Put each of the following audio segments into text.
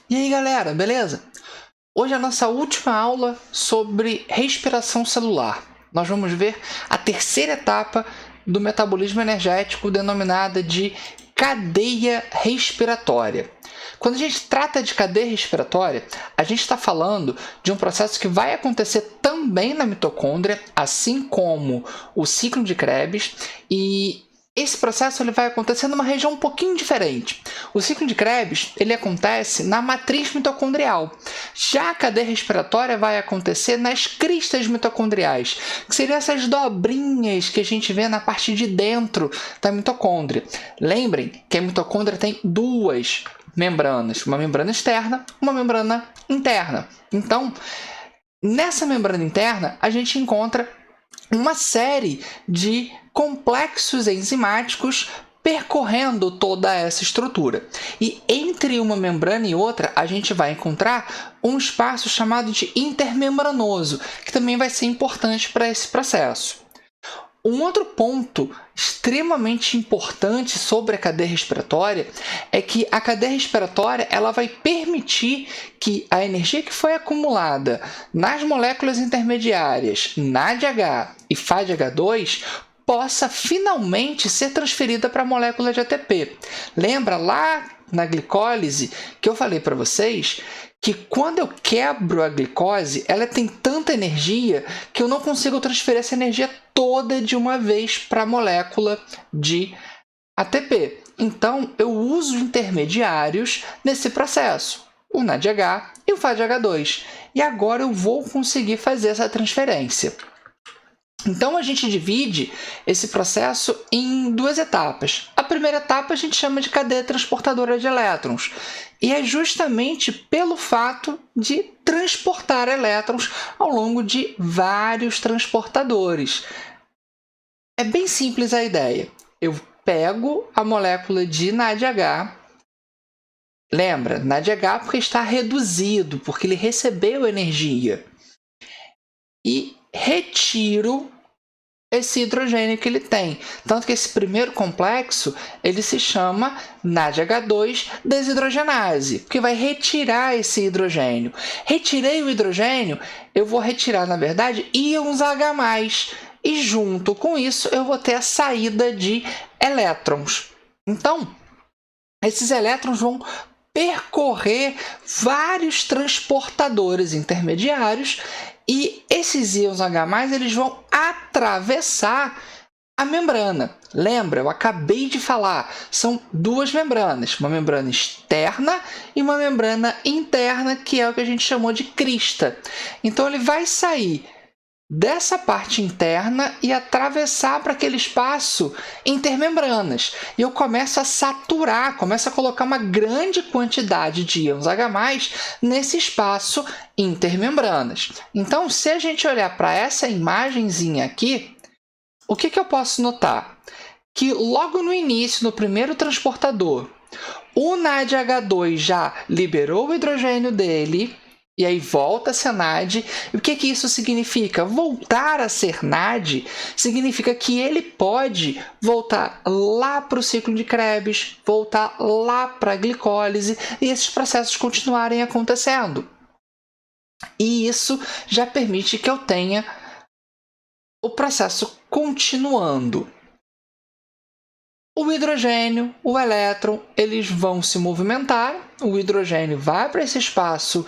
E aí, galera, beleza? Hoje é a nossa última aula sobre respiração celular. Nós vamos ver a terceira etapa do metabolismo energético, denominada de cadeia respiratória. Quando a gente trata de cadeia respiratória, a gente está falando de um processo que vai acontecer também na mitocôndria, assim como o ciclo de Krebs, e esse processo ele vai acontecer numa região um pouquinho diferente. O ciclo de Krebs ele acontece na matriz mitocondrial. Já a cadeia respiratória vai acontecer nas cristas mitocondriais, que seriam essas dobrinhas que a gente vê na parte de dentro da mitocôndria. Lembrem que a mitocôndria tem duas membranas, uma membrana externa, uma membrana interna. Então, nessa membrana interna, a gente encontra uma série de complexos enzimáticos percorrendo toda essa estrutura. E entre uma membrana e outra, a gente vai encontrar um espaço chamado de intermembranoso, que também vai ser importante para esse processo. Um outro ponto extremamente importante sobre a cadeia respiratória é que a cadeia respiratória ela vai permitir que a energia que foi acumulada nas moléculas intermediárias NADH e FADH2 possa finalmente ser transferida para a molécula de ATP. Lembra lá na glicólise que eu falei para vocês que quando eu quebro a glicose, ela tem tanta energia que eu não consigo transferir essa energia toda de uma vez para a molécula de ATP. Então, eu uso intermediários nesse processo, o NADH e o FADH2. E agora eu vou conseguir fazer essa transferência. Então, a gente divide esse processo em duas etapas. A primeira etapa a gente chama de cadeia transportadora de elétrons. E é justamente pelo fato de transportar elétrons ao longo de vários transportadores. É bem simples a ideia. Eu pego a molécula de NADH, lembra, NADH porque está reduzido, porque ele recebeu energia, e retiro esse hidrogênio que ele tem. Tanto que esse primeiro complexo ele se chama NADH2 desidrogenase, porque vai retirar esse hidrogênio. Retirei o hidrogênio, eu vou retirar, na verdade, íons H+, e junto com isso eu vou ter a saída de elétrons. Então, esses elétrons vão percorrer vários transportadores intermediários e esses íons H+, eles vão atravessar a membrana. Lembra, eu acabei de falar, são duas membranas, uma membrana externa e uma membrana interna, que é o que a gente chamou de crista. Então, ele vai sair dessa parte interna e atravessar para aquele espaço intermembranas. E eu começo a saturar, começo a colocar uma grande quantidade de íons H+, nesse espaço intermembranas. Então, se a gente olhar para essa imagenzinha aqui, o que eu posso notar? Que logo no início, no primeiro transportador, o NADH2 já liberou o hidrogênio dele, e aí volta a ser NAD. E o que isso significa? Voltar a ser NAD significa que ele pode voltar lá para o ciclo de Krebs, voltar lá para a glicólise e esses processos continuarem acontecendo. E isso já permite que eu tenha o processo continuando. O hidrogênio, o elétron, eles vão se movimentar, o hidrogênio vai para esse espaço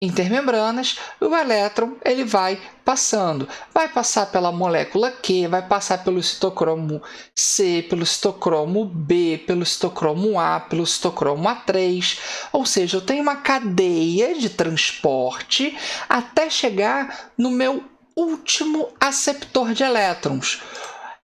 intermembranas, o elétron ele vai passar pela molécula Q, vai passar pelo citocromo C, pelo citocromo B, pelo citocromo A, pelo citocromo A3, ou seja, eu tenho uma cadeia de transporte até chegar no meu último aceptor de elétrons.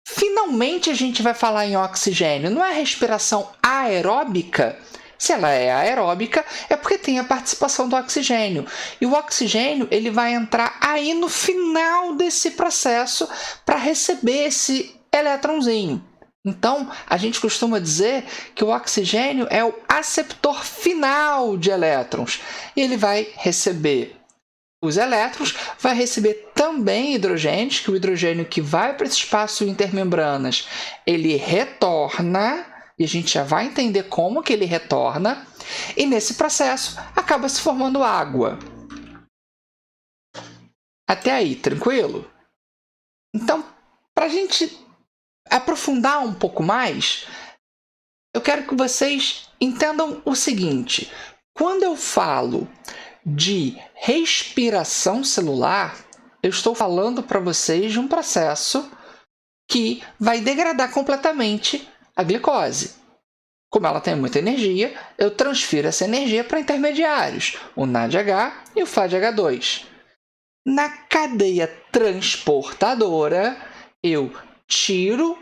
Finalmente a gente vai falar em oxigênio, não é respiração aeróbica? Se ela é aeróbica, é porque tem a participação do oxigênio. E o oxigênio ele vai entrar aí no final desse processo para receber esse elétronzinho. Então, a gente costuma dizer que o oxigênio é o aceptor final de elétrons. E ele vai receber os elétrons, vai receber também hidrogênios, que o hidrogênio que vai para esse espaço intermembranas, ele retorna e a gente já vai entender como que ele retorna, e nesse processo acaba se formando água. Até aí, tranquilo? Então, para a gente aprofundar um pouco mais, eu quero que vocês entendam o seguinte: quando eu falo de respiração celular, eu estou falando para vocês de um processo que vai degradar completamente a glicose. Como ela tem muita energia, eu transfiro essa energia para intermediários, o NADH e o FADH2. Na cadeia transportadora, eu tiro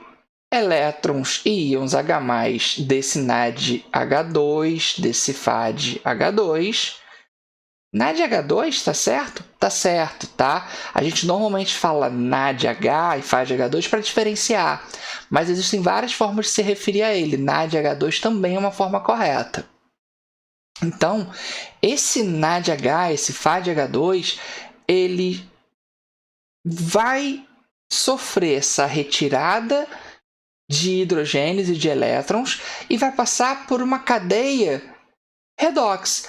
elétrons e íons H+, desse NADH2, desse FADH2. NADH2, tá certo? Tá certo, tá? A gente normalmente fala NADH e FADH2 para diferenciar, mas existem várias formas de se referir a ele. NADH2 também é uma forma correta. Então, esse NADH, esse FADH2, ele vai sofrer essa retirada de hidrogênios e de elétrons e vai passar por uma cadeia redox.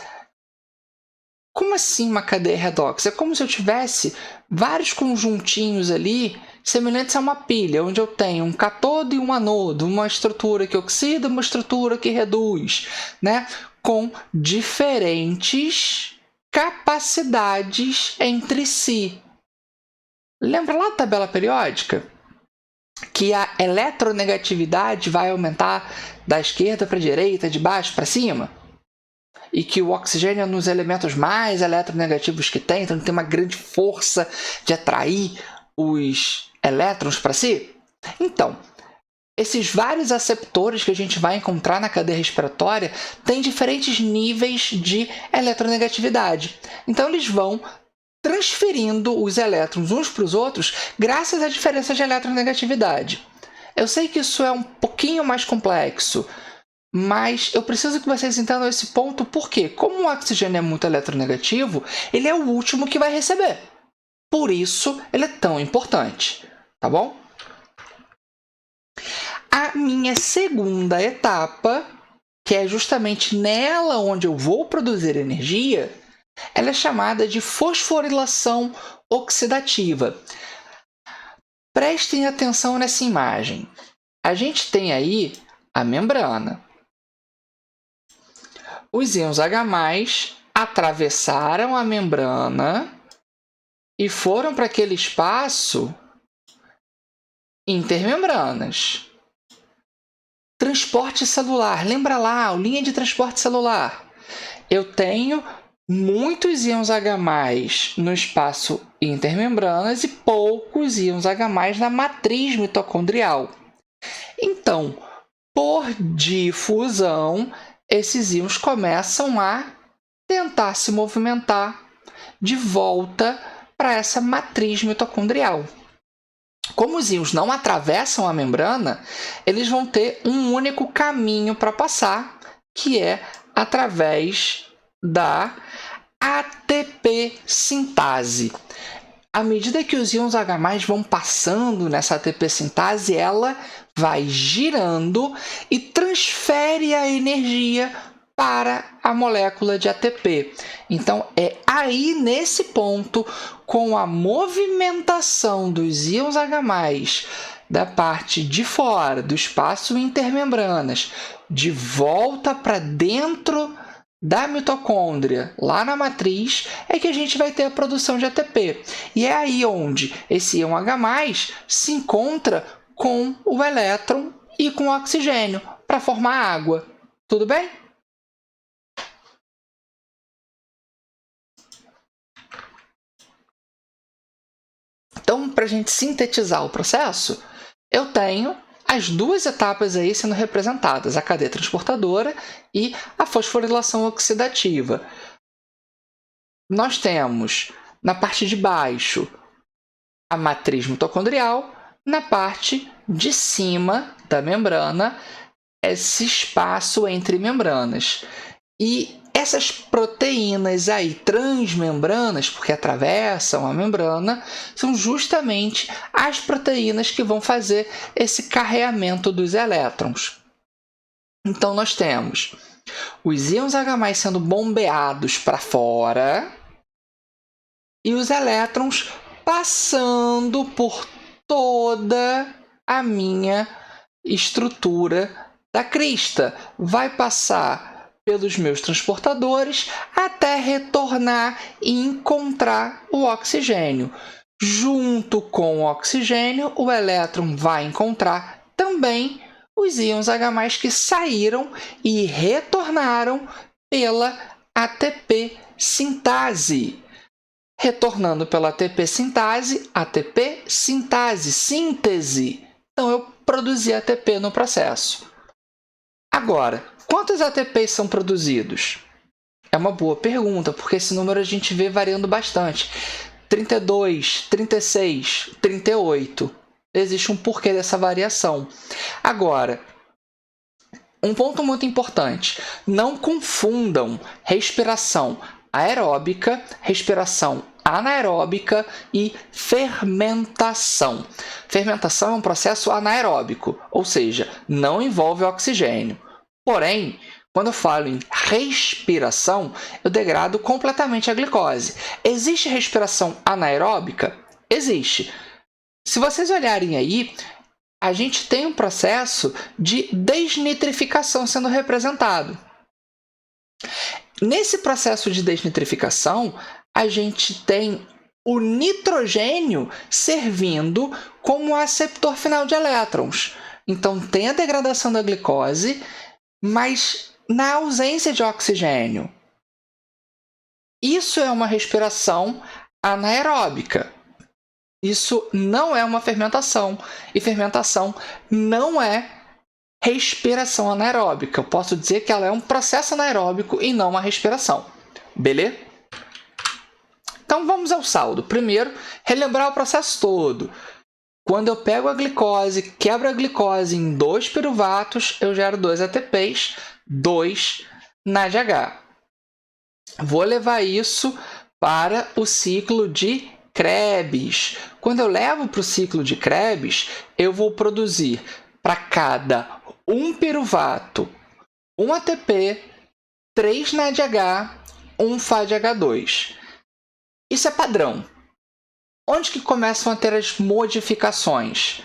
Como assim uma cadeia redox? É como se eu tivesse vários conjuntinhos ali semelhantes a uma pilha, onde eu tenho um cátodo e um anodo, uma estrutura que oxida, uma estrutura que reduz, né? Com diferentes capacidades entre si. Lembra lá da tabela periódica? Que a eletronegatividade vai aumentar da esquerda para a direita, de baixo para cima? E que o oxigênio é um dos elementos mais eletronegativos que tem, então ele tem uma grande força de atrair os elétrons para si? Então, esses vários aceptores que a gente vai encontrar na cadeia respiratória têm diferentes níveis de eletronegatividade. Então, eles vão transferindo os elétrons uns para os outros graças à diferença de eletronegatividade. Eu sei que isso é um pouquinho mais complexo, mas eu preciso que vocês entendam esse ponto porque, como o oxigênio é muito eletronegativo, ele é o último que vai receber. Por isso, ele é tão importante, tá bom? A minha segunda etapa, que é justamente nela onde eu vou produzir energia, ela é chamada de fosforilação oxidativa. Prestem atenção nessa imagem. A gente tem aí a membrana. Os íons H+ atravessaram a membrana e foram para aquele espaço intermembranas. Transporte celular. Lembra lá, a linha de transporte celular. Eu tenho muitos íons H+ no espaço intermembranas e poucos íons H+ na matriz mitocondrial. Então, por difusão, esses íons começam a tentar se movimentar de volta para essa matriz mitocondrial. Como os íons não atravessam a membrana, eles vão ter um único caminho para passar, que é através da ATP sintase. À medida que os íons H+ vão passando nessa ATP sintase, ela vai girando e transfere a energia para a molécula de ATP. Então, é aí, nesse ponto, com a movimentação dos íons H+ da parte de fora, do espaço intermembranas, de volta para dentro da mitocôndria, lá na matriz, é que a gente vai ter a produção de ATP. E é aí onde esse íon H+ se encontra com o elétron e com o oxigênio para formar água. Tudo bem? Então, para a gente sintetizar o processo, eu tenho as duas etapas aí sendo representadas, a cadeia transportadora e a fosforilação oxidativa. Nós temos, na parte de baixo, a matriz mitocondrial, na parte de cima da membrana, esse espaço entre membranas. E essas proteínas aí transmembranas, porque atravessam a membrana, são justamente as proteínas que vão fazer esse carreamento dos elétrons. Então, nós temos os íons H+ sendo bombeados para fora e os elétrons passando por toda a minha estrutura da crista. Vai passar pelos meus transportadores até retornar e encontrar o oxigênio. Junto com o oxigênio, o elétron vai encontrar também os íons H+ que saíram e retornaram pela ATP sintase. Retornando pela ATP sintase, síntese. Então, eu produzi ATP no processo. Agora, quantos ATPs são produzidos? É uma boa pergunta, porque esse número a gente vê variando bastante. 32, 36, 38. Existe um porquê dessa variação. Agora, um ponto muito importante. Não confundam respiração aeróbica, respiração anaeróbica e fermentação. Fermentação é um processo anaeróbico, ou seja, não envolve oxigênio. Porém, quando eu falo em respiração, eu degrado completamente a glicose. Existe respiração anaeróbica? Existe. Se vocês olharem aí, a gente tem um processo de desnitrificação sendo representado. Nesse processo de desnitrificação, a gente tem o nitrogênio servindo como aceptor final de elétrons. Então, tem a degradação da glicose, mas na ausência de oxigênio. Isso é uma respiração anaeróbica. Isso não é uma fermentação. E fermentação não é respiração anaeróbica. Eu posso dizer que ela é um processo anaeróbico e não uma respiração. Beleza? Então, vamos ao saldo. Primeiro, relembrar o processo todo. Quando eu pego a glicose, quebro a glicose em 2 piruvatos, eu gero 2 ATPs, 2 NADH. Vou levar isso para o ciclo de Krebs. Quando eu levo para o ciclo de Krebs, eu vou produzir para cada 1 piruvato 1 ATP, 3 NADH, 1 FADH2. Isso é padrão. Onde que começam a ter as modificações?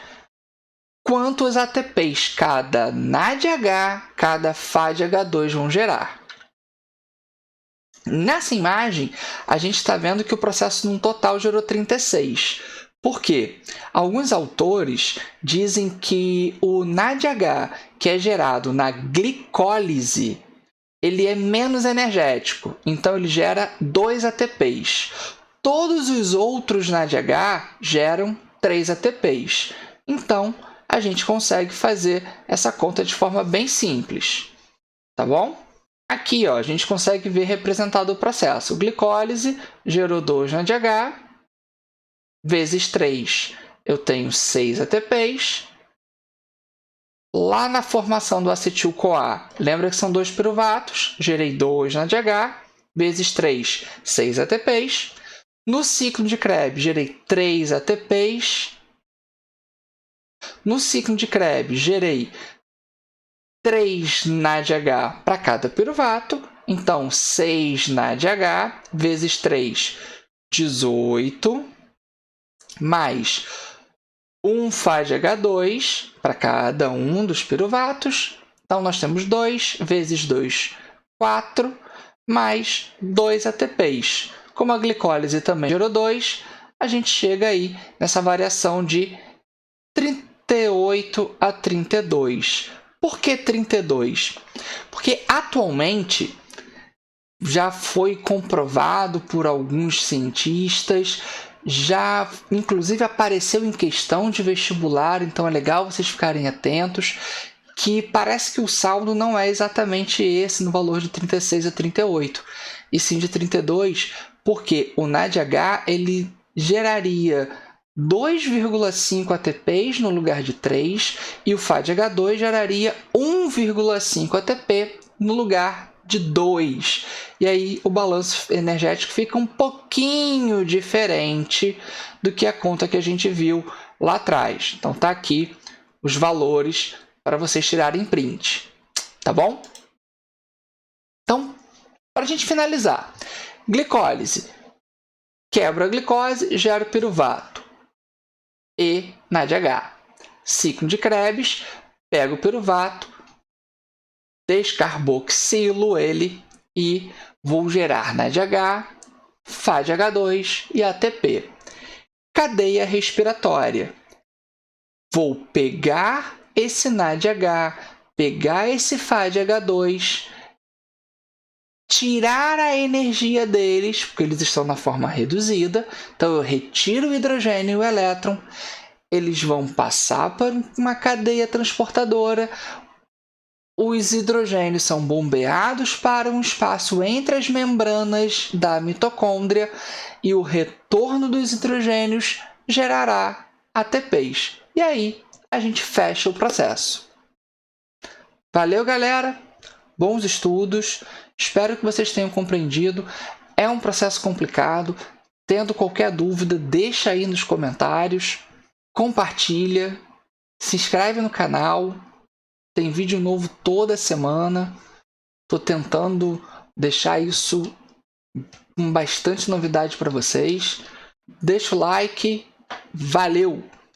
Quantos ATPs cada NADH, cada FADH2 vão gerar? Nessa imagem, a gente está vendo que o processo, num total, gerou 36. Por quê? Alguns autores dizem que o NADH, que é gerado na glicólise, ele é menos energético, então ele gera 2 ATPs. Todos os outros NADH geram 3 ATPs. Então, a gente consegue fazer essa conta de forma bem simples. Tá bom? Aqui, ó, a gente consegue ver representado o processo. Glicólise gerou 2 NADH, vezes 3, eu tenho 6 ATPs. Lá na formação do acetil-CoA, lembra que são 2 piruvatos, gerei 2 NADH, vezes 3, 6 ATPs. No ciclo de Krebs, gerei 3 ATPs. No ciclo de Krebs, gerei 3 NADH para cada piruvato. Então, 6 NADH vezes 3, 18. Mais 1 FADH2 para cada um dos piruvatos. Então, nós temos 2 vezes 2, 4, mais 2 ATPs. Como a glicólise também gerou 2, a gente chega aí nessa variação de 38 a 32. Por que 32? Porque atualmente já foi comprovado por alguns cientistas, já inclusive apareceu em questão de vestibular, então é legal vocês ficarem atentos, que parece que o saldo não é exatamente esse no valor de 36 a 38, e sim de 32, porque o NADH ele geraria 2,5 ATPs no lugar de 3 e o FADH2 geraria 1,5 ATP no lugar de 2. E aí o balanço energético fica um pouquinho diferente do que a conta que a gente viu lá atrás. Então tá aqui os valores para vocês tirarem print. tá bom? Então, para a gente finalizar, glicólise. Quebra a glicose, gera o piruvato e NADH. Ciclo de Krebs, pega o piruvato, descarboxilo ele e vou gerar NADH, FADH2 e ATP. Cadeia respiratória. Vou pegar esse NADH, pegar esse FADH2, tirar a energia deles, porque eles estão na forma reduzida. Então, eu retiro o hidrogênio e o elétron. Eles vão passar por uma cadeia transportadora. Os hidrogênios são bombeados para um espaço entre as membranas da mitocôndria e o retorno dos hidrogênios gerará ATPs. E aí, a gente fecha o processo. Valeu, galera! Bons estudos! Espero que vocês tenham compreendido. É um processo complicado. Tendo qualquer dúvida, deixa aí nos comentários. Compartilha. Se inscreve no canal. Tem vídeo novo toda semana. Estou tentando deixar isso com bastante novidade para vocês. Deixa o like. Valeu!